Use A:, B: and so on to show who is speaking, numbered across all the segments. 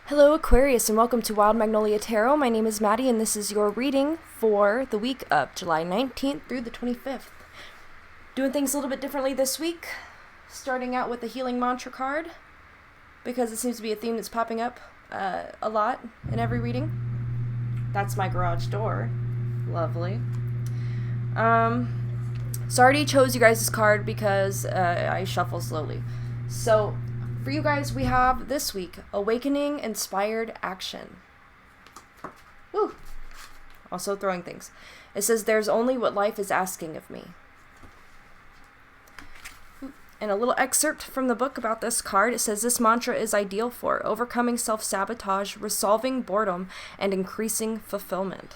A: Hello Aquarius and welcome to Wild Magnolia Tarot. My name is Maddie and this is your reading for the week of July 19th through the 25th. Doing things a little bit differently this week, starting out with the healing mantra card because it seems to be a theme that's popping up a lot in every reading. That's my garage door. Lovely. So I already chose you guys' card because I shuffle slowly. So for you guys, we have this week, Awakening Inspired Action. Woo! Also throwing things. It says, there's only what life is asking of me. And a little excerpt from the book about this card. It says, this mantra is ideal for overcoming self-sabotage, resolving boredom, and increasing fulfillment.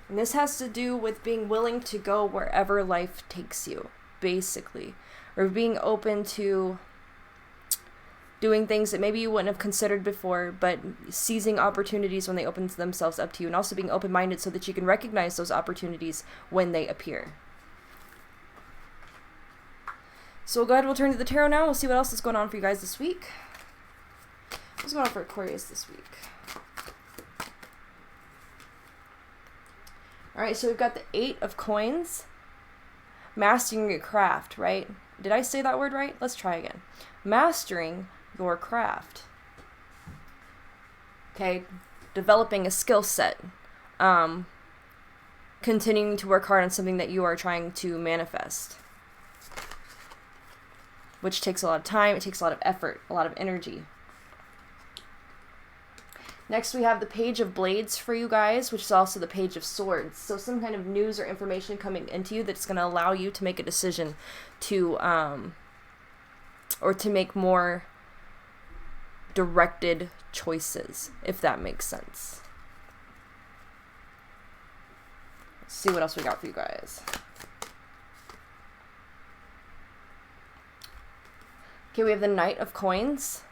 A: And this has to do with being willing to go wherever life takes you, basically. Or being open to doing things that maybe you wouldn't have considered before, but seizing opportunities when they open themselves up to you, and also being open-minded so that you can recognize those opportunities when they appear. So we'll go ahead and we'll turn to the tarot now. We'll see what else is going on for you guys this week. What's going on for Aquarius this week? Alright, so we've got the 8 of Coins. Mastering your craft, right? Did I say that word right? Let's try again. Mastering your craft. Okay, developing a skill set. Continuing to work hard on something that you are trying to manifest. Which takes a lot of time, it takes a lot of effort, a lot of energy. Next we have the Page of Blades for you guys, which is also the Page of Swords. So some kind of news or information coming into you that's going to allow you to make a decision to, or to make more directed choices, if that makes sense. Let's see what else we got for you guys. Okay, we have the Knight of Coins.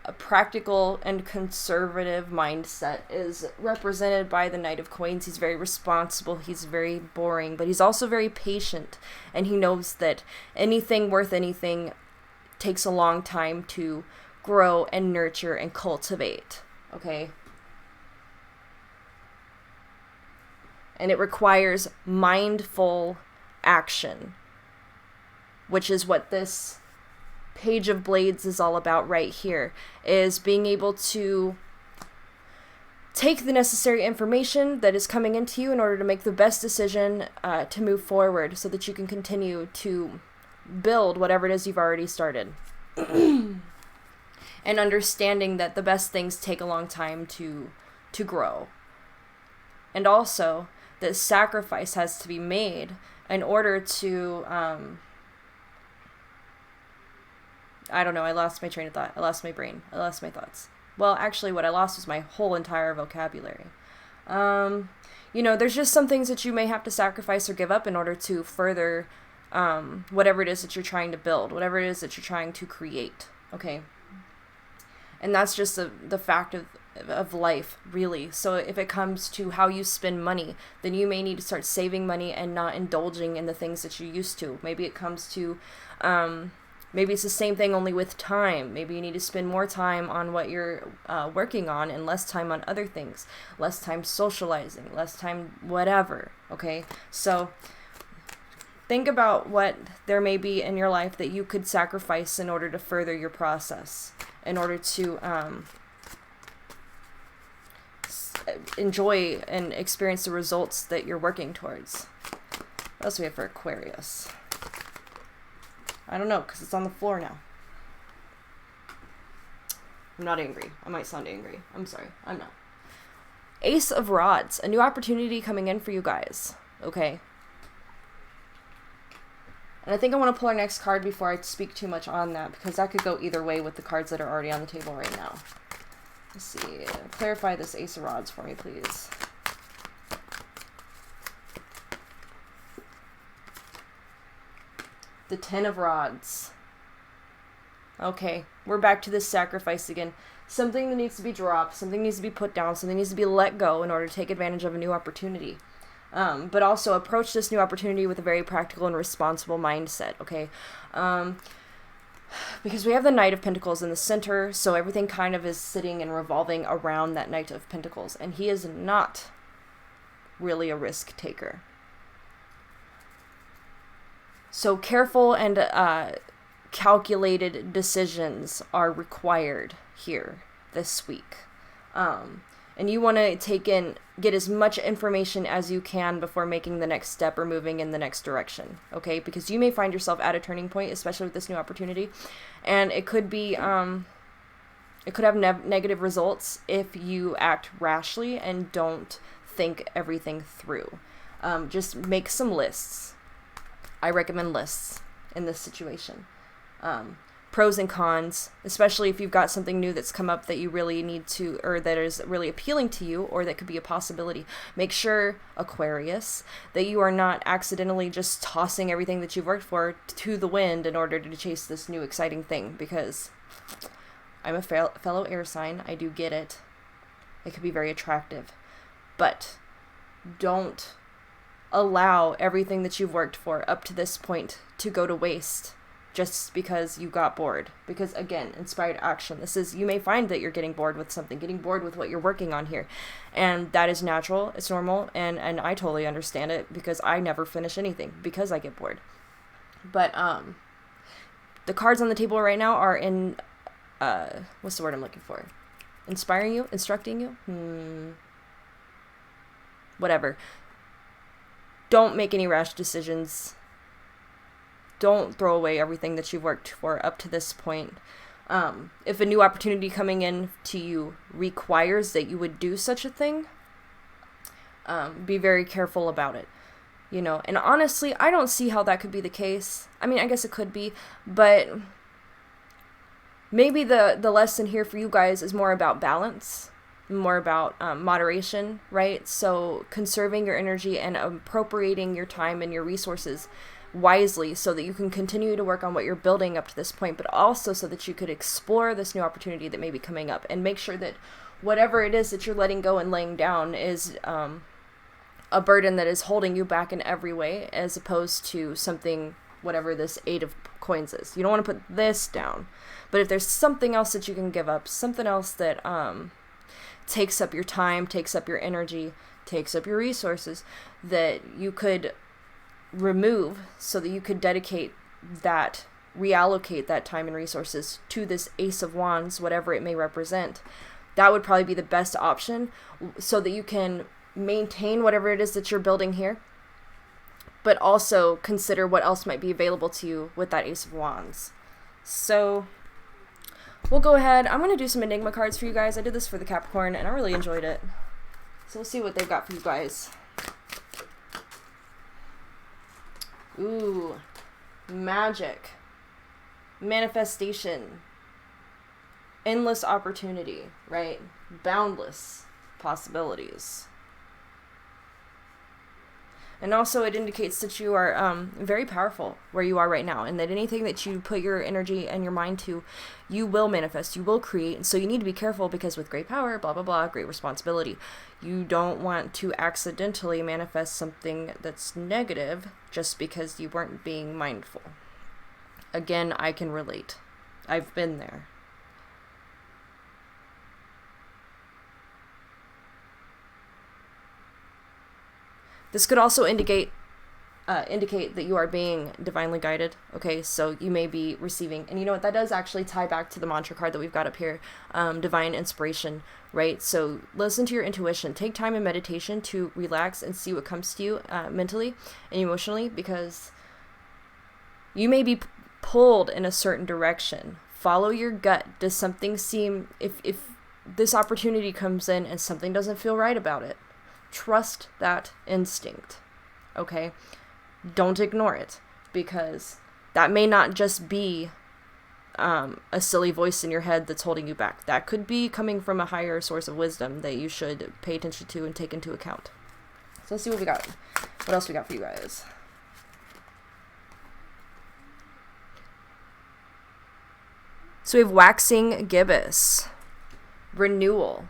A: A practical and conservative mindset is represented by the Knight of Coins. He's very responsible, he's very boring, but he's also very patient, and he knows that anything worth anything takes a long time to grow and nurture and cultivate, okay? And it requires mindful action, which is what this Page of Blades is all about right here, is being able to take the necessary information that is coming into you in order to make the best decision to move forward so that you can continue to build whatever it is you've already started. And understanding that the best things take a long time to grow. And also that sacrifice has to be made in order to I don't know, I lost my train of thought. I lost my brain. I lost my thoughts. Well, actually, what I lost was my whole entire vocabulary. You know, there's just some things that you may have to sacrifice or give up in order to further whatever it is that you're trying to build, whatever it is that you're trying to create, okay? And that's just the fact of life, really. So if it comes to how you spend money, then you may need to start saving money and not indulging in the things that you used to. Maybe it comes to maybe it's the same thing only with time. Maybe you need to spend more time on what you're working on and less time on other things. Less time socializing, less time whatever, okay? So think about what there may be in your life that you could sacrifice in order to further your process, in order to enjoy and experience the results that you're working towards. What else do we have for Aquarius? I don't know, because it's on the floor now. I'm not angry. I might sound angry. I'm sorry. I'm not. Ace of Rods. A new opportunity coming in for you guys. Okay. And I think I want to pull our next card before I speak too much on that, because that could go either way with the cards that are already on the table right now. Let's see. Clarify this Ace of Rods for me, please. The 10 of Rods. Okay, we're back to this sacrifice again. Something that needs to be dropped, something needs to be put down, something needs to be let go in order to take advantage of a new opportunity. But also approach this new opportunity with a very practical and responsible mindset, okay? because we have the Knight of Pentacles in the center, so everything kind of is sitting and revolving around that Knight of Pentacles, and he is not really a risk taker. So careful and calculated decisions are required here this week. And you want to get as much information as you can before making the next step or moving in the next direction, okay? Because you may find yourself at a turning point, especially with this new opportunity, and it could be, it could have negative results if you act rashly and don't think everything through. Just make some lists. I recommend lists in this situation. Pros and cons, especially if you've got something new that's come up that you really need to, or that is really appealing to you, or that could be a possibility. Make sure, Aquarius, that you are not accidentally just tossing everything that you've worked for to the wind in order to chase this new exciting thing, because I'm a fellow air sign. I do get it. It could be very attractive. But don't allow everything that you've worked for up to this point to go to waste just because you got bored. Because again, inspired action. You may find that you're getting bored with something, getting bored with what you're working on here. And that is natural, it's normal, and I totally understand it, because I never finish anything because I get bored. But the cards on the table right now are in what's the word I'm looking for? Inspiring you? Instructing you? Whatever. Don't make any rash decisions. Don't throw away everything that you've worked for up to this point. If a new opportunity coming in to you requires that you would do such a thing, be very careful about it. You know, and honestly, I don't see how that could be the case. I mean, I guess it could be, but maybe the lesson here for you guys is more about balance, more about moderation, right? So conserving your energy and appropriating your time and your resources wisely so that you can continue to work on what you're building up to this point, but also so that you could explore this new opportunity that may be coming up, and make sure that whatever it is that you're letting go and laying down is a burden that is holding you back in every way, as opposed to something, whatever this 8 of coins is. You don't want to put this down, but if there's something else that you can give up, something else that takes up your time, takes up your energy, takes up your resources, that you could remove so that you could reallocate that time and resources to this Ace of Wands, whatever it may represent, that would probably be the best option, so that you can maintain whatever it is that you're building here, but also consider what else might be available to you with that Ace of Wands. So we'll go ahead. I'm going to do some Enigma cards for you guys. I did this for the Capricorn, and I really enjoyed it. So we'll see what they've got for you guys. Ooh, magic, manifestation, endless opportunity, right? Boundless possibilities. And also it indicates that you are very powerful where you are right now, and that anything that you put your energy and your mind to, you will manifest, you will create. And so you need to be careful, because with great power, blah, blah, blah, great responsibility. You don't want to accidentally manifest something that's negative just because you weren't being mindful. Again, I can relate. I've been there. This could also indicate that you are being divinely guided. Okay, so you may be receiving, and you know what, that does actually tie back to the mantra card that we've got up here, divine inspiration, right? So listen to your intuition. Take time in meditation to relax and see what comes to you mentally and emotionally, because you may be pulled in a certain direction. Follow your gut. Does something seem, if this opportunity comes in and something doesn't feel right about it, trust that instinct, okay? Don't ignore it, because that may not just be a silly voice in your head that's holding you back. That could be coming from a higher source of wisdom that you should pay attention to and take into account. So let's see what we got. What else we got for you guys? So we have waxing gibbous, renewal.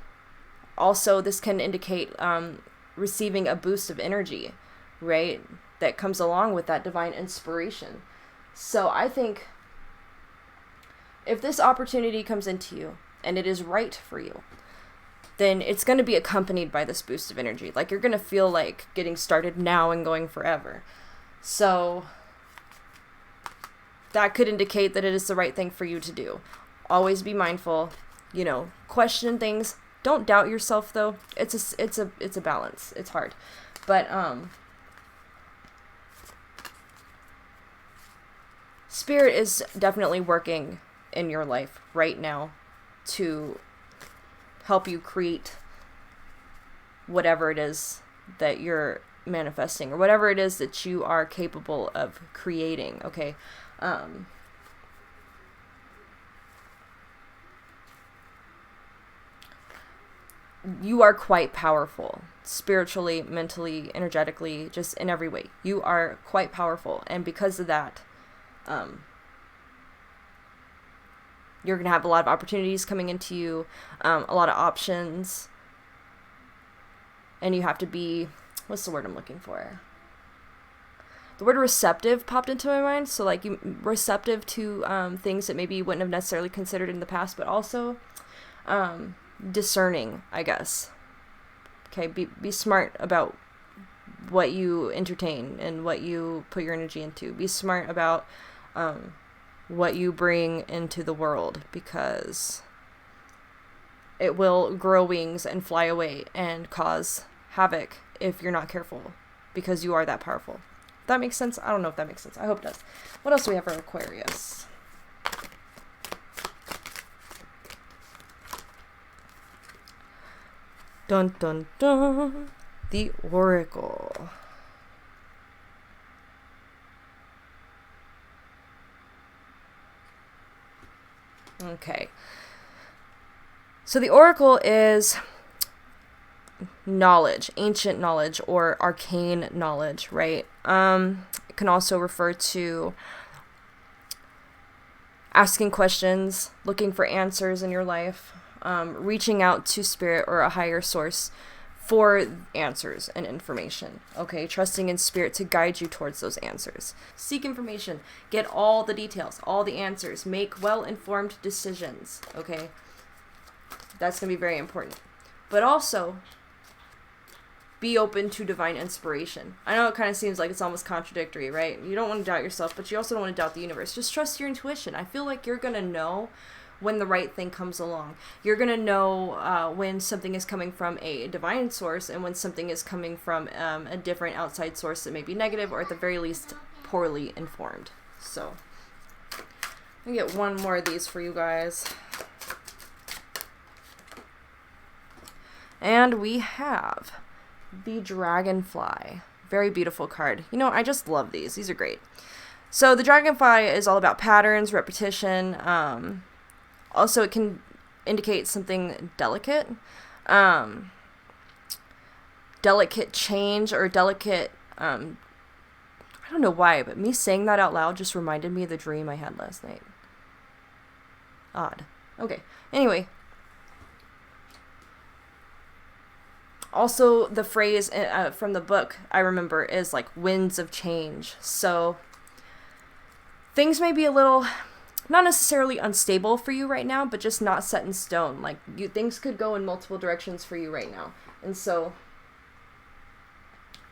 A: Also, this can indicate receiving a boost of energy, right? That comes along with that divine inspiration. So I think if this opportunity comes into you and it is right for you, then it's going to be accompanied by this boost of energy. Like, you're going to feel like getting started now and going forever. So that could indicate that it is the right thing for you to do. Always be mindful, question things. Don't doubt yourself, though. It's a balance. It's hard. But Spirit is definitely working in your life right now to help you create whatever it is that you're manifesting, or whatever it is that you are capable of creating, okay? You are quite powerful, spiritually, mentally, energetically, just in every way. You are quite powerful, and because of that, you're going to have a lot of opportunities coming into you, a lot of options, and you have to be, what's the word I'm looking for? The word receptive popped into my mind, so like you receptive to things that maybe you wouldn't have necessarily considered in the past, but also discerning, I guess. Okay, be smart about what you entertain and what you put your energy into. Be smart about what you bring into the world, because it will grow wings and fly away and cause havoc if you're not careful, because you are that powerful. That makes sense? I don't know if that makes sense. I hope it does. What else do we have for Aquarius? Dun dun dun. The Oracle. Okay. So the Oracle is knowledge, ancient knowledge, or arcane knowledge, right? It can also refer to asking questions, looking for answers in your life, reaching out to spirit or a higher source for answers and information, okay? Trusting in spirit to guide you towards those answers. Seek information, get all the details, all the answers, make well-informed decisions, okay? That's going to be very important. But also, be open to divine inspiration. I know it kind of seems like it's almost contradictory, right? You don't want to doubt yourself, but you also don't want to doubt the universe. Just trust your intuition. I feel like you're going to know when the right thing comes along. You're going to know when something is coming from a divine source and when something is coming from a different outside source that may be negative, or at the very least poorly informed. So let me get one more of these for you guys. And we have the Dragonfly. Very beautiful card. I just love these. These are great. So the Dragonfly is all about patterns, repetition. Also, it can indicate something delicate. Delicate change, or delicate... I don't know why, but me saying that out loud just reminded me of the dream I had last night. Odd. Okay. Anyway. Also, the phrase from the book I remember is like winds of change. So things may be a little, not necessarily unstable for you right now, but just not set in stone. Like things could go in multiple directions for you right now. And so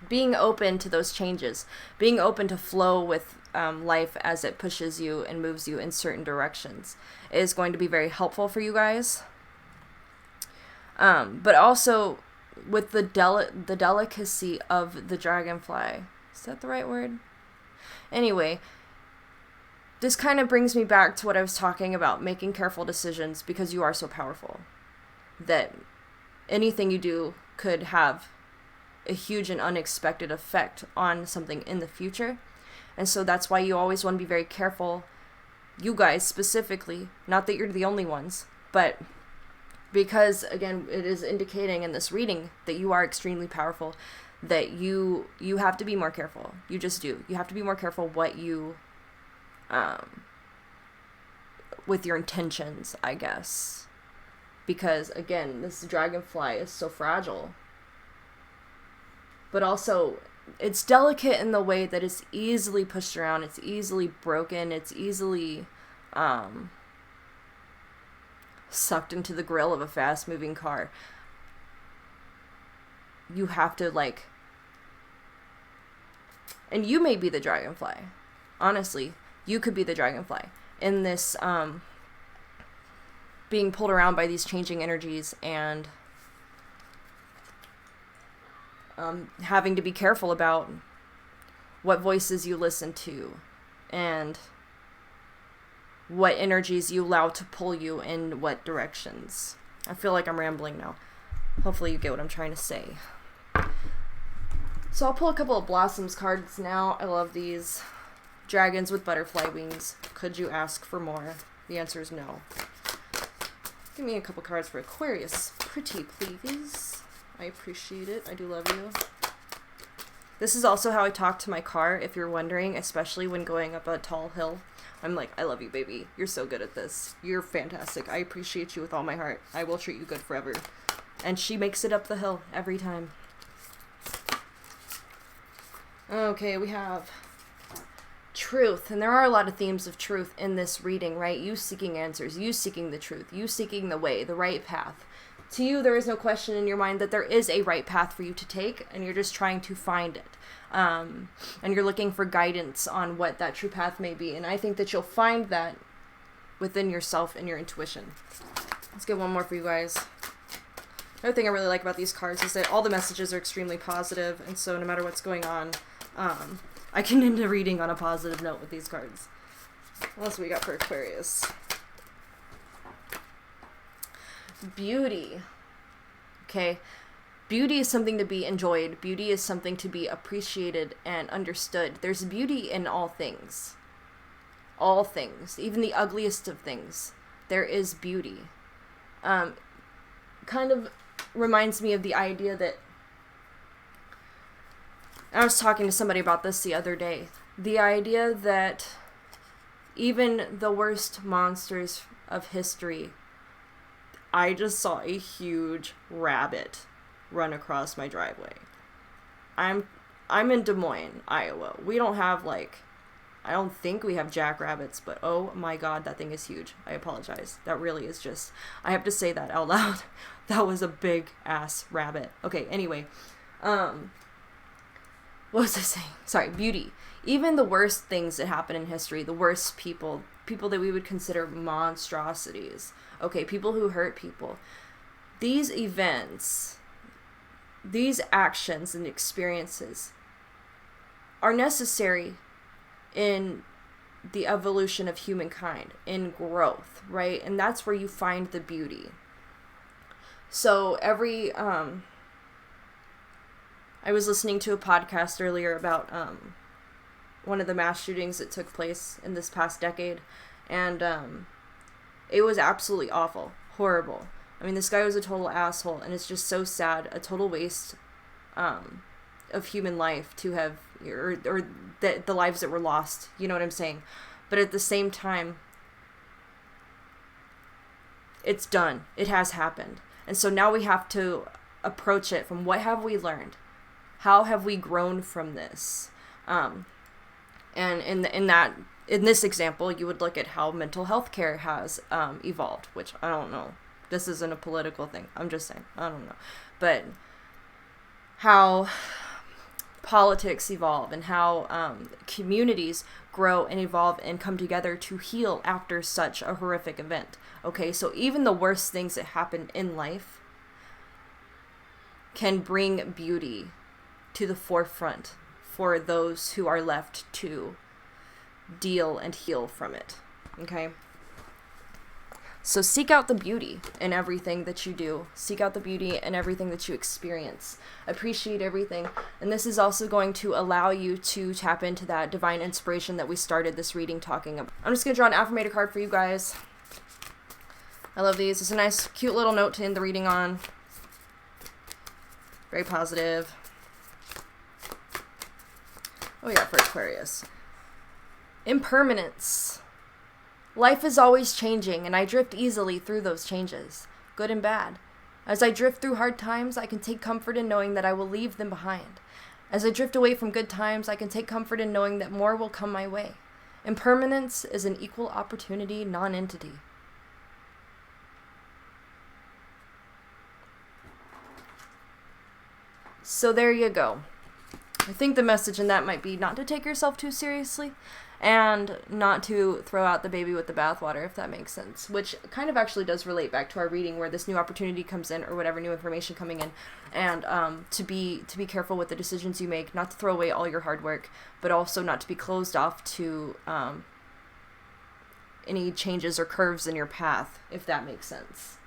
A: being open to those changes, being open to flow with life as it pushes you and moves you in certain directions is going to be very helpful for you guys. But also with the delicacy of the Dragonfly. Is that the right word? Anyway, this kind of brings me back to what I was talking about, making careful decisions, because you are so powerful that anything you do could have a huge and unexpected effect on something in the future. And so that's why you always want to be very careful, you guys specifically, not that you're the only ones, but because, again, it is indicating in this reading that you are extremely powerful, that you have to be more careful. You just do. You have to be more careful what you, with your intentions, I guess. Because, again, this Dragonfly is so fragile. But also, it's delicate in the way that it's easily pushed around, it's easily broken, it's easily, sucked into the grill of a fast-moving car. You have to, like... And you may be the dragonfly. Honestly, you could be the dragonfly in this, being pulled around by these changing energies and having to be careful about what voices you listen to and what energies you allow to pull you in what directions. I feel like I'm rambling now. Hopefully you get what I'm trying to say. So I'll pull a couple of Blossoms cards now. I love these. Dragons with butterfly wings. Could you ask for more? The answer is no. Give me a couple cards for Aquarius. Pretty, please. I appreciate it. I do love you. This is also how I talk to my car, if you're wondering, especially when going up a tall hill. I'm like, I love you, baby. You're so good at this. You're fantastic. I appreciate you with all my heart. I will treat you good forever. And she makes it up the hill every time. Okay, we have truth. And there are a lot of themes of truth in this reading, right? You seeking answers. You seeking the truth. You seeking the way, the right path. To you, there is no question in your mind that there is a right path for you to take, and you're just trying to find it. And you're looking for guidance on what that true path may be. And I think that you'll find that within yourself and your intuition. Let's get one more for you guys. Another thing I really like about these cards is that all the messages are extremely positive, and so no matter what's going on, I can end a reading on a positive note with these cards. What else we got for Aquarius? Beauty. Okay. Beauty is something to be enjoyed. Beauty is something to be appreciated and understood. There's beauty in all things. All things. Even the ugliest of things. There is beauty. Kind of reminds me of the idea that... I was talking to somebody about this the other day. The idea that even the worst monsters of history... I just saw a huge rabbit run across my driveway. I'm in Des Moines, Iowa. We don't have, like, I don't think we have jackrabbits, but oh my god, that thing is huge. I apologize. That really is just, I have to say that out loud. That was a big ass rabbit. Okay, anyway. What was I saying? Sorry, beauty. Even the worst things that happen in history, the worst people that we would consider monstrosities, okay, people who hurt people, these events, these actions and experiences are necessary in the evolution of humankind, in growth, right? And that's where you find the beauty. So I was listening to a podcast earlier about one of the mass shootings that took place in this past decade, and it was absolutely awful, horrible. I mean, this guy was a total asshole, and it's just so sad, a total waste of human life to have, or the lives that were lost, you know what I'm saying? But at the same time, it's done. It has happened. And so now we have to approach it from, what have we learned? How have we grown from this? And in this example, you would look at how mental health care has evolved, which I don't know. This isn't a political thing. I'm just saying. I don't know. But how politics evolve and how communities grow and evolve and come together to heal after such a horrific event. Okay, so even the worst things that happen in life can bring beauty to the forefront for those who are left to deal and heal from it. Okay? So seek out the beauty in everything that you do. Seek out the beauty in everything that you experience. Appreciate everything. And this is also going to allow you to tap into that divine inspiration that we started this reading talking about. I'm just going to draw an affirmator card for you guys. I love these. It's a nice, cute little note to end the reading on. Very positive. Oh yeah, for Aquarius. Impermanence. Life is always changing, and I drift easily through those changes, good and bad. As I drift through hard times, I can take comfort in knowing that I will leave them behind. As I drift away from good times, I can take comfort in knowing that more will come my way. Impermanence is an equal opportunity non-entity. So there you go. I think the message in that might be not to take yourself too seriously and not to throw out the baby with the bathwater, if that makes sense, which kind of actually does relate back to our reading where this new opportunity comes in or whatever new information coming in, and to be careful with the decisions you make, not to throw away all your hard work, but also not to be closed off to any changes or curves in your path, if that makes sense.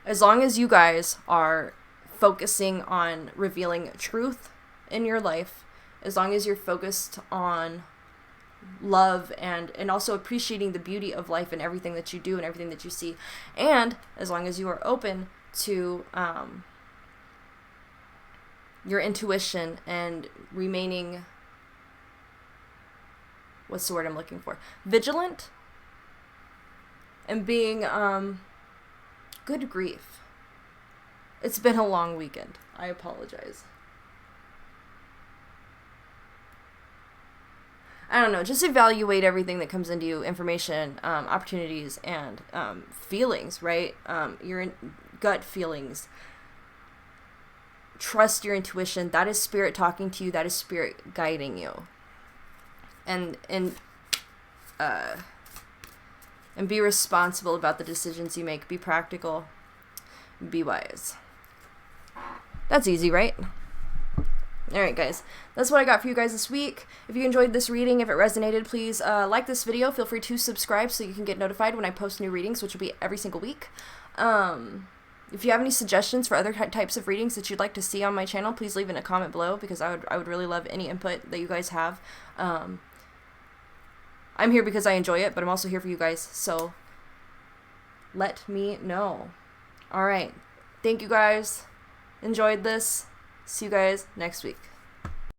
A: As long as you guys are focusing on revealing truth in your life, as long as you're focused on love and also appreciating the beauty of life and everything that you do and everything that you see, and as long as you are open to your intuition and remaining, what's the word I'm looking for? Vigilant, and being, good grief. It's been a long weekend. I apologize. I don't know, just evaluate everything that comes into you, information, opportunities, and feelings, right? Your gut feelings. Trust your intuition. That is spirit talking to you. That is spirit guiding you. And be responsible about the decisions you make. Be practical. Be wise. That's easy, right? Alright guys, that's what I got for you guys this week. If you enjoyed this reading, if it resonated, please like this video. Feel free to subscribe so you can get notified when I post new readings, which will be every single week. If you have any suggestions for other types of readings that you'd like to see on my channel, please leave in a comment below, because I would really love any input that you guys have. I'm here because I enjoy it, but I'm also here for you guys, so let me know. Alright, thank you guys. Enjoyed this. See you guys next week.